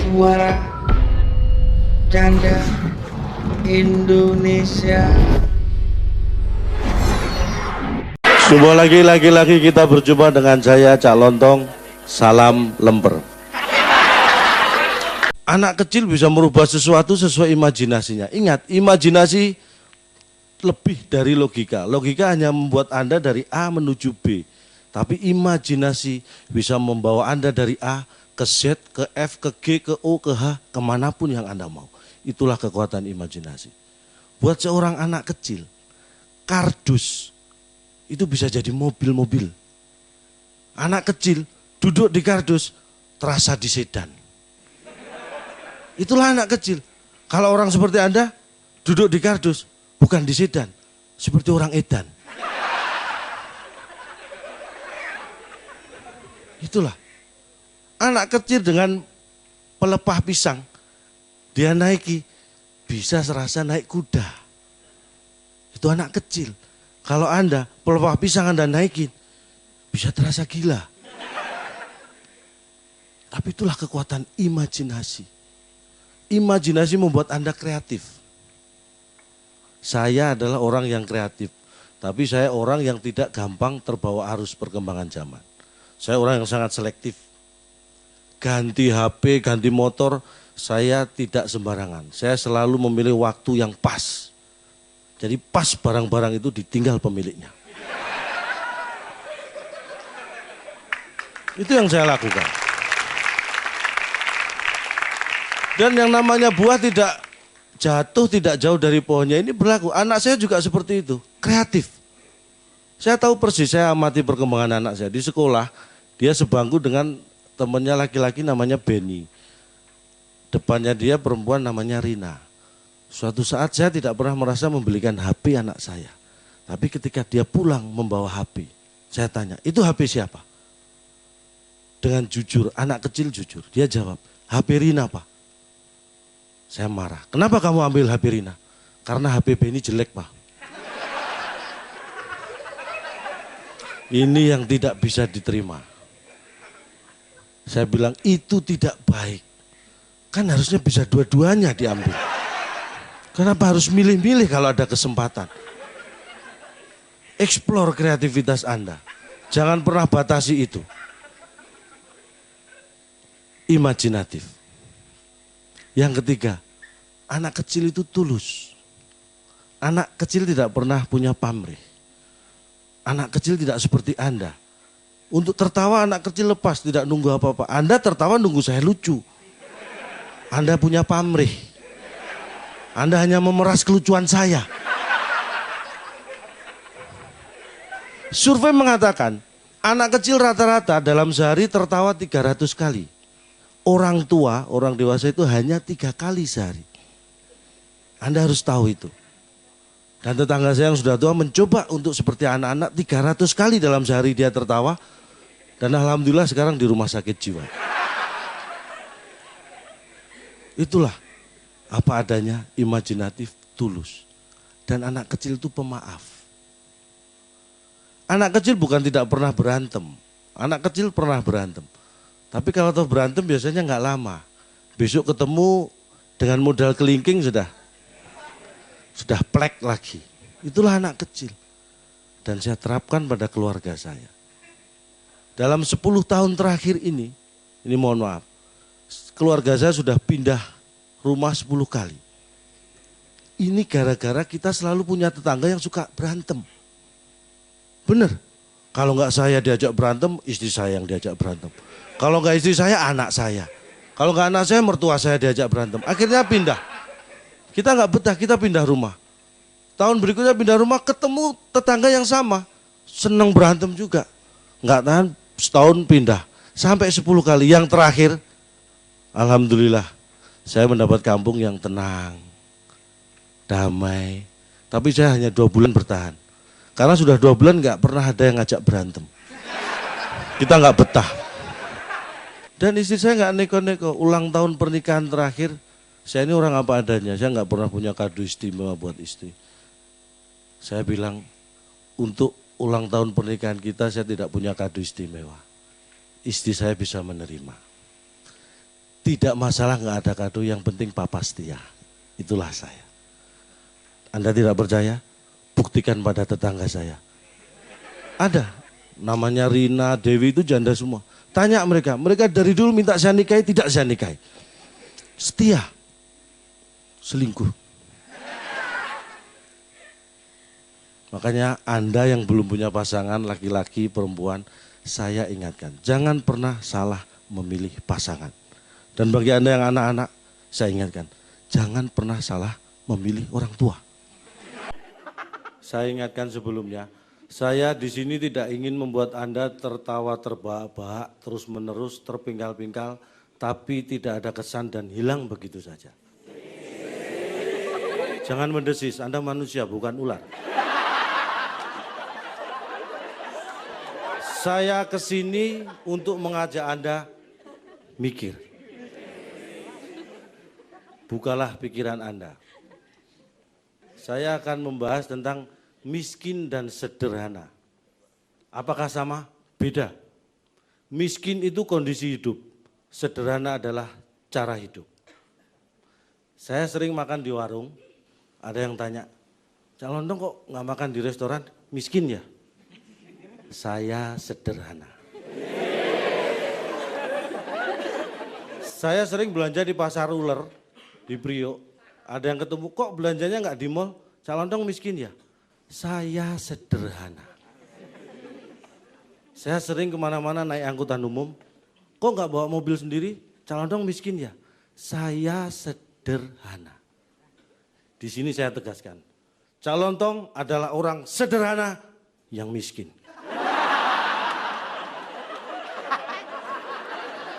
Suara Canda Indonesia. Jumpa lagi kita berjumpa dengan saya Cak Lontong. Salam lemper. Anak kecil bisa merubah sesuatu sesuai imajinasinya. Ingat, imajinasi lebih dari logika. Logika hanya membuat Anda dari A menuju B. Tapi imajinasi bisa membawa Anda dari A ke Z, ke F, ke G, ke O, ke H, kemanapun yang Anda mau. Itulah kekuatan imajinasi. Buat seorang anak kecil, kardus itu bisa jadi mobil-mobil. Anak kecil duduk di kardus terasa di sedan. Itulah anak kecil. Kalau orang seperti Anda duduk di kardus bukan di sedan, seperti orang edan. Itulah. Anak kecil dengan pelepah pisang, dia naiki, bisa serasa naik kuda. Itu anak kecil. Kalau Anda, pelepah pisang Anda naikin, bisa terasa gila. Tapi itulah kekuatan imajinasi. Imajinasi membuat Anda kreatif. Saya adalah orang yang kreatif, tapi saya orang yang tidak gampang terbawa arus perkembangan zaman. Saya orang yang sangat selektif. Ganti HP, ganti motor, saya tidak sembarangan. Saya selalu memilih waktu yang pas. Jadi pas barang-barang itu ditinggal pemiliknya. Itu yang saya lakukan. Dan yang namanya buah tidak jatuh, tidak jauh dari pohonnya. Ini berlaku. Anak saya juga seperti itu, kreatif. Saya tahu persis, saya amati perkembangan anak saya. Di sekolah, dia sebangku dengan temannya laki-laki namanya Benny. Depannya dia perempuan namanya Rina. Suatu saat saya tidak pernah merasa membelikan HP anak saya. Tapi ketika dia pulang membawa HP, saya tanya, itu HP siapa? Dengan jujur, anak kecil jujur. Dia jawab, HP Rina Pak. Saya marah, kenapa kamu ambil HP Rina? Karena HP Benny jelek Pak. Ini yang tidak bisa diterima. Saya bilang itu tidak baik. Kan harusnya bisa dua-duanya diambil. Kenapa harus milih-milih kalau ada kesempatan? Explore kreativitas Anda. Jangan pernah batasi itu. Imajinatif. Yang ketiga, anak kecil itu tulus. Anak kecil tidak pernah punya pamrih. Anak kecil tidak seperti Anda. Untuk tertawa anak kecil lepas, tidak nunggu apa-apa. Anda tertawa nunggu saya lucu. Anda punya pamrih. Anda hanya memeras kelucuan saya. Survei mengatakan, anak kecil rata-rata dalam sehari tertawa 300 kali. Orang tua, orang dewasa itu hanya 3 kali sehari. Anda harus tahu itu. Dan tetangga saya yang sudah tua mencoba untuk seperti anak-anak 300 kali dalam sehari dia tertawa. Dan alhamdulillah sekarang di rumah sakit jiwa. Itulah apa adanya, imajinatif, tulus. Dan anak kecil itu pemaaf. Anak kecil bukan tidak pernah berantem. Anak kecil pernah berantem. Tapi kalau toh berantem biasanya nggak lama. Besok ketemu dengan modal kelingking sudah plek lagi. Itulah anak kecil. Dan saya terapkan pada keluarga saya. Dalam 10 tahun terakhir ini mohon maaf, keluarga saya sudah pindah rumah 10 kali. Ini gara-gara kita selalu punya tetangga yang suka berantem. Bener. Kalau nggak saya diajak berantem, istri saya yang diajak berantem. Kalau nggak istri saya, anak saya. Kalau nggak anak saya, mertua saya diajak berantem. Akhirnya pindah. Kita nggak betah, kita pindah rumah. Tahun berikutnya pindah rumah, ketemu tetangga yang sama. Seneng berantem juga. Nggak tahan, setahun pindah. Sampai 10 kali. Yang terakhir, alhamdulillah, saya mendapat kampung yang tenang, damai. Tapi saya hanya 2 bulan bertahan. Karena sudah 2 bulan nggak pernah ada yang ngajak berantem. Kita nggak betah. Dan istri saya nggak neko-neko. Ulang tahun pernikahan terakhir, saya ini orang apa adanya. Saya nggak pernah punya kado istimewa buat istri. Saya bilang, untuk ulang tahun pernikahan kita saya tidak punya kado istimewa. Istri saya bisa menerima. Tidak masalah nggak ada kado, yang penting papa setia. Itulah saya. Anda tidak percaya? Buktikan pada tetangga saya. Ada, namanya Rina, Dewi itu janda semua. Tanya mereka dari dulu minta saya nikahi, tidak saya nikahi. Setia, selingkuh. Makanya Anda yang belum punya pasangan, laki-laki, perempuan, saya ingatkan, jangan pernah salah memilih pasangan. Dan bagi Anda yang anak-anak, saya ingatkan, jangan pernah salah memilih orang tua. Saya ingatkan sebelumnya, saya di sini tidak ingin membuat Anda tertawa terbahak-bahak, terus-menerus, terpingkal-pingkal, tapi tidak ada kesan dan hilang begitu saja. Jangan mendesis, Anda manusia bukan ular. Saya kesini untuk mengajak Anda mikir. Bukalah pikiran Anda. Saya akan membahas tentang miskin dan sederhana. Apakah sama? Beda. Miskin itu kondisi hidup, sederhana adalah cara hidup. Saya sering makan di warung, ada yang tanya, Cak Lontong kok nggak makan di restoran? Miskin ya? Saya sederhana. Saya sering belanja di pasar uler, di Priok. Ada yang ketemu, kok belanjanya nggak di mall? Cak Lontong miskin ya? Saya sederhana. Saya sering kemana-mana naik angkutan umum. Kok nggak bawa mobil sendiri? Cak Lontong miskin ya? Saya sederhana. Di sini saya tegaskan, Cak Lontong adalah orang sederhana yang miskin.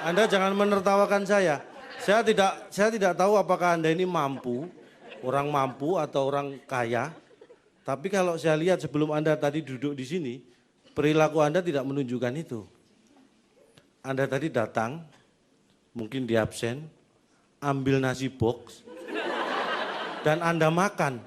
Anda jangan menertawakan saya. Saya tidak tahu apakah Anda ini mampu, orang mampu atau orang kaya. Tapi kalau saya lihat sebelum Anda tadi duduk di sini, perilaku Anda tidak menunjukkan itu. Anda tadi datang, mungkin di absen, ambil nasi box, dan Anda makan.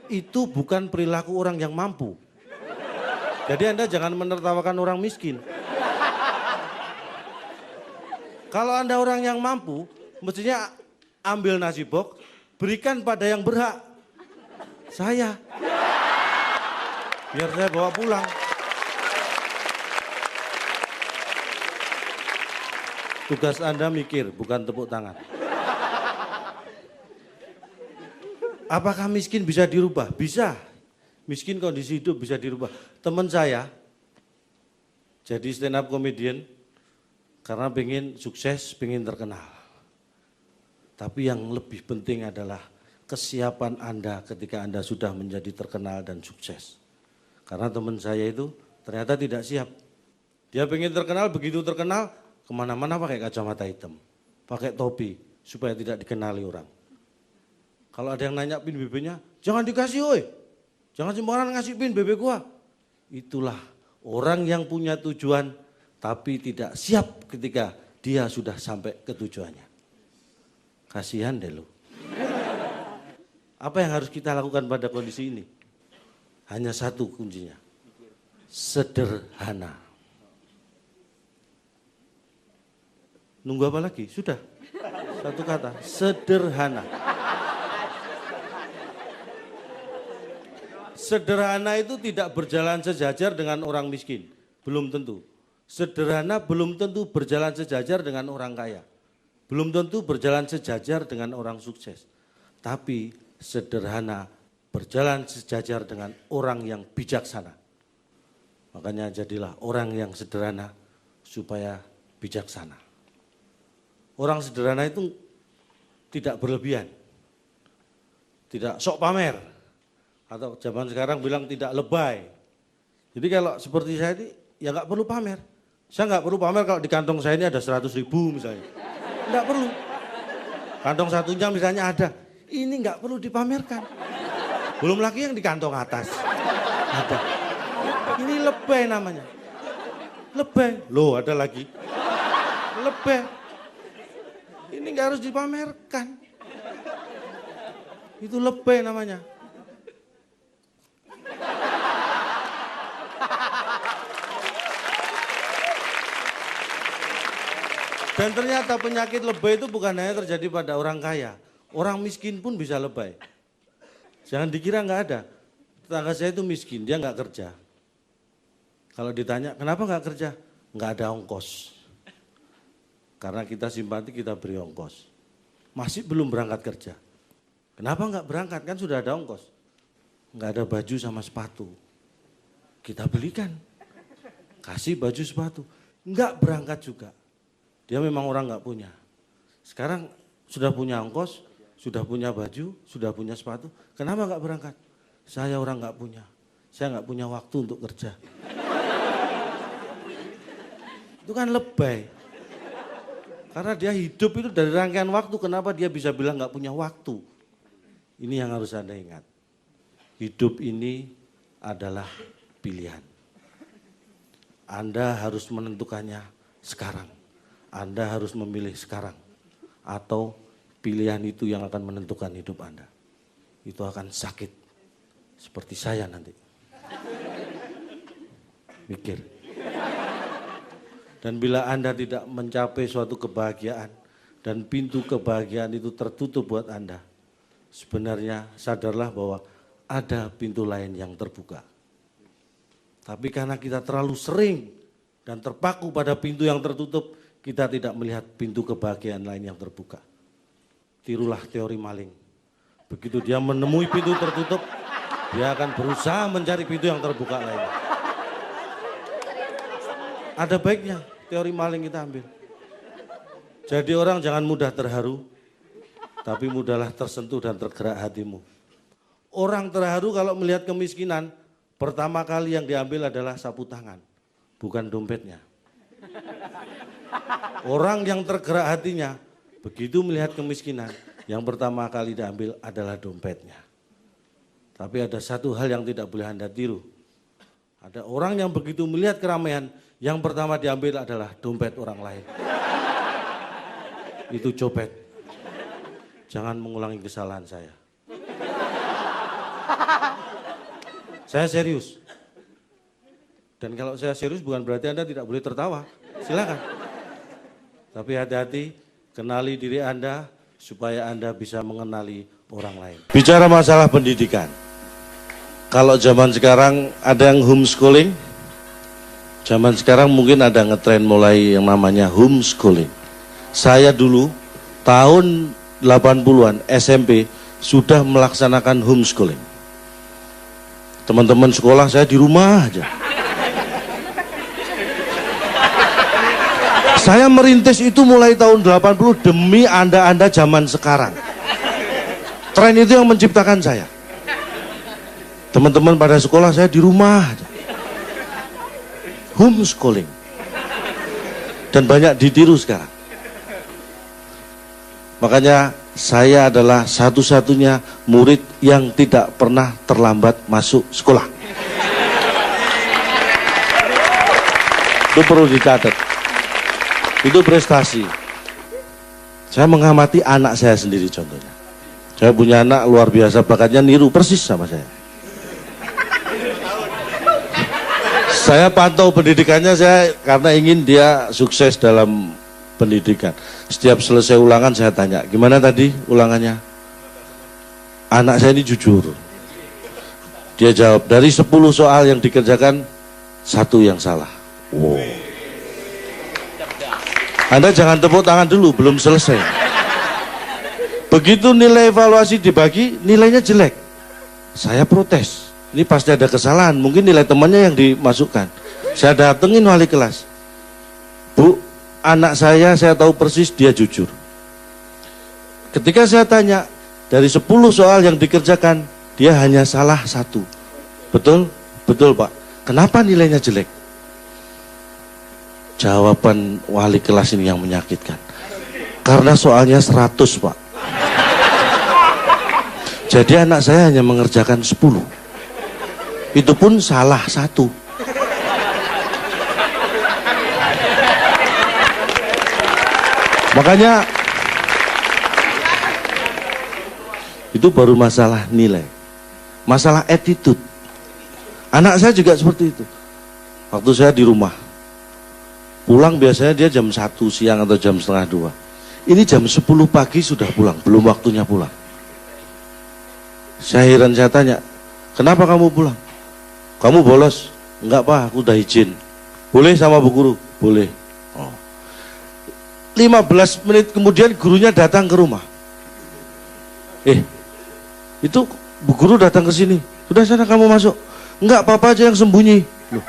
Itu bukan perilaku orang yang mampu. Jadi Anda jangan menertawakan orang miskin. Kalau Anda orang yang mampu, mestinya ambil nasi box, berikan pada yang berhak. Saya. Biar saya bawa pulang. Tugas Anda mikir, bukan tepuk tangan. Apakah miskin bisa dirubah? Bisa. Miskin kondisi hidup bisa dirubah. Teman saya, jadi stand up comedian, karena pengen sukses, pengen terkenal. Tapi yang lebih penting adalah kesiapan Anda ketika Anda sudah menjadi terkenal dan sukses. Karena teman saya itu ternyata tidak siap. Dia pengen terkenal, begitu terkenal, kemana-mana pakai kacamata hitam. Pakai topi, supaya tidak dikenali orang. Kalau ada yang nanya pin BB-nya, jangan dikasih oi. Jangan sembarangan ngasih pin BB gua. Itulah orang yang punya tujuan, tapi tidak siap ketika dia sudah sampai ke tujuannya. Kasihan deh lu. Apa yang harus kita lakukan pada kondisi ini? Hanya satu kuncinya. Sederhana. Nunggu apa lagi? Sudah. Satu kata, sederhana. Sederhana itu tidak berjalan sejajar dengan orang miskin. Belum tentu. Sederhana belum tentu berjalan sejajar dengan orang kaya. Belum tentu berjalan sejajar dengan orang sukses. Tapi sederhana berjalan sejajar dengan orang yang bijaksana. Makanya jadilah orang yang sederhana supaya bijaksana. Orang sederhana itu tidak berlebihan. Tidak sok pamer. Atau zaman sekarang bilang tidak lebay. Jadi kalau seperti saya ini ya nggak perlu pamer. Saya nggak perlu pamer kalau di kantong saya ini ada 100.000 misalnya. Nggak perlu. Kantong satunya misalnya ada. Ini nggak perlu dipamerkan. Belum lagi yang di kantong atas. Ada. Ini lebay namanya. Lebay. Loh ada lagi. Lebay. Ini nggak harus dipamerkan. Itu lebay namanya. Dan ternyata penyakit lebay itu bukan hanya terjadi pada orang kaya. Orang miskin pun bisa lebay. Jangan dikira nggak ada. Tetangga saya itu miskin, dia nggak kerja. Kalau ditanya, kenapa nggak kerja? Nggak ada ongkos. Karena kita simpati, kita beri ongkos. Masih belum berangkat kerja. Kenapa nggak berangkat? Kan sudah ada ongkos. Nggak ada baju sama sepatu. Kita belikan. Kasih baju sepatu. Nggak berangkat juga. Dia memang orang nggak punya. Sekarang sudah punya ongkos, sudah punya baju, sudah punya sepatu. Kenapa nggak berangkat? Saya orang nggak punya. Saya nggak punya waktu untuk kerja. Itu kan lebay. Karena dia hidup itu dari rangkaian waktu. Kenapa dia bisa bilang nggak punya waktu? Ini yang harus Anda ingat. Hidup ini adalah pilihan. Anda harus menentukannya sekarang. Anda harus memilih sekarang. Atau pilihan itu yang akan menentukan hidup Anda. Itu akan sakit. Seperti saya nanti. Mikir. Dan bila Anda tidak mencapai suatu kebahagiaan. Dan pintu kebahagiaan itu tertutup buat Anda. Sebenarnya sadarlah bahwa ada pintu lain yang terbuka. Tapi karena kita terlalu sering dan terpaku pada pintu yang tertutup, kita tidak melihat pintu kebahagiaan lain yang terbuka. Tirulah teori maling. Begitu dia menemui pintu tertutup, dia akan berusaha mencari pintu yang terbuka lainnya. Ada baiknya teori maling kita ambil. Jadi orang jangan mudah terharu, tapi mudahlah tersentuh dan tergerak hatimu. Orang terharu kalau melihat kemiskinan, pertama kali yang diambil adalah sapu tangan, bukan dompetnya. Orang yang tergerak hatinya, begitu melihat kemiskinan, yang pertama kali diambil adalah dompetnya. Tapi ada satu hal yang tidak boleh Anda tiru. Ada orang yang begitu melihat keramaian, yang pertama diambil adalah dompet orang lain. Itu copet. Jangan mengulangi kesalahan saya. Saya serius. Dan kalau saya serius bukan berarti Anda tidak boleh tertawa. Silakan. Tapi hati-hati, kenali diri Anda supaya Anda bisa mengenali orang lain. Bicara masalah pendidikan. Kalau zaman sekarang ada yang homeschooling, zaman sekarang mungkin ada ngetren mulai yang namanya homeschooling. Saya dulu tahun 80-an SMP sudah melaksanakan homeschooling. Teman-teman sekolah saya di rumah aja. Saya merintis itu mulai tahun 80 demi Anda zaman sekarang. Tren itu yang menciptakan saya. Teman-teman pada sekolah saya di rumah aja. Homeschooling. Dan banyak ditiru sekarang. Makanya saya adalah satu-satunya murid yang tidak pernah terlambat masuk sekolah. Itu perlu dicatat. Itu prestasi. Saya mengamati anak saya sendiri contohnya. Saya punya anak luar biasa, bakatnya niru persis sama saya. Saya pantau pendidikannya saya karena ingin dia sukses dalam pendidikan. Setiap selesai ulangan saya tanya, gimana tadi ulangannya? Anak saya ini jujur. Dia jawab, dari 10 soal yang dikerjakan, 1 yang salah. Wow. Anda jangan tepuk tangan dulu, belum selesai. Begitu nilai evaluasi dibagi, nilainya jelek. Saya protes. Ini pasti ada kesalahan, mungkin nilai temannya yang dimasukkan. Saya datengin wali kelas. Bu, anak saya tahu persis dia jujur. Ketika saya tanya, dari 10 soal yang dikerjakan, dia hanya salah 1. Betul? Betul Pak. Kenapa nilainya jelek? Jawaban wali kelas ini yang menyakitkan. Karena soalnya 100 Pak. Jadi anak saya hanya mengerjakan 10. Itu pun salah 1. Makanya itu baru masalah nilai. Masalah attitude. Anak saya juga seperti itu. Waktu saya di rumah, Pulang biasanya dia jam 1 siang atau jam setengah 2. Ini jam 10 pagi sudah pulang, belum waktunya pulang. Saya heran, saya tanya, kenapa kamu pulang? Kamu bolos? Enggak Pak, aku udah izin. Boleh sama Bu Guru? Boleh. 15 menit kemudian gurunya datang ke rumah. Itu Bu Guru datang ke sini. Sudah sana kamu masuk. Enggak, Papa aja yang sembunyi. Loh,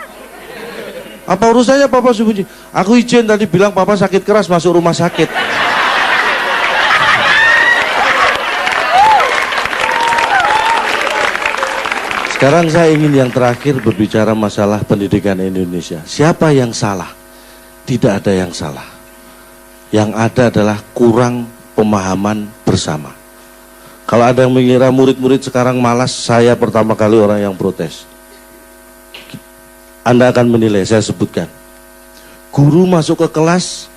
apa urusannya Papa sembunyi? Aku izin tadi bilang Papa sakit keras masuk rumah sakit. Sekarang saya ingin yang terakhir berbicara masalah pendidikan Indonesia. Siapa yang salah? Tidak ada yang salah. Yang ada adalah kurang pemahaman bersama. Kalau ada yang mengira murid-murid sekarang malas, saya pertama kali orang yang protes. Anda akan menilai, saya sebutkan. Guru masuk ke kelas,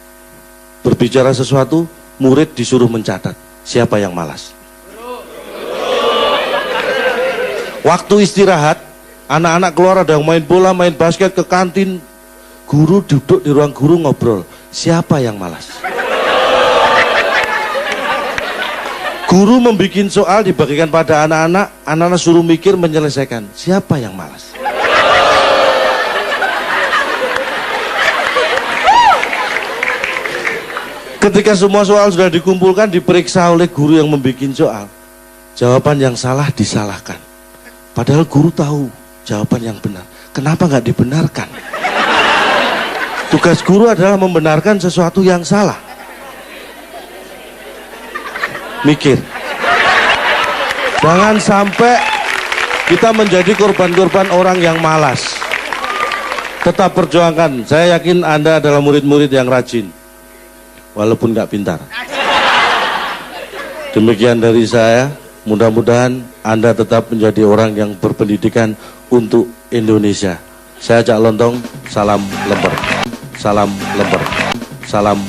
berbicara sesuatu, murid disuruh mencatat. Siapa yang malas? Waktu istirahat, anak-anak keluar, ada yang main bola, main basket, ke kantin. Guru duduk di ruang guru ngobrol. Siapa yang malas? Guru membuat soal dibagikan pada anak-anak, anak-anak suruh mikir menyelesaikan. Siapa yang malas? Ketika semua soal sudah dikumpulkan, diperiksa oleh guru yang membuat soal, jawaban yang salah disalahkan. Padahal guru tahu jawaban yang benar. Kenapa nggak dibenarkan? Tugas guru adalah membenarkan sesuatu yang salah. Mikir. Jangan sampai kita menjadi korban-korban orang yang malas. Tetap perjuangkan. Saya yakin Anda adalah murid-murid yang rajin. Walaupun nggak pintar. Demikian dari saya. Mudah-mudahan Anda tetap menjadi orang yang berpendidikan untuk Indonesia. Saya Cak Lontong, salam lemper. Salam lemper. Salam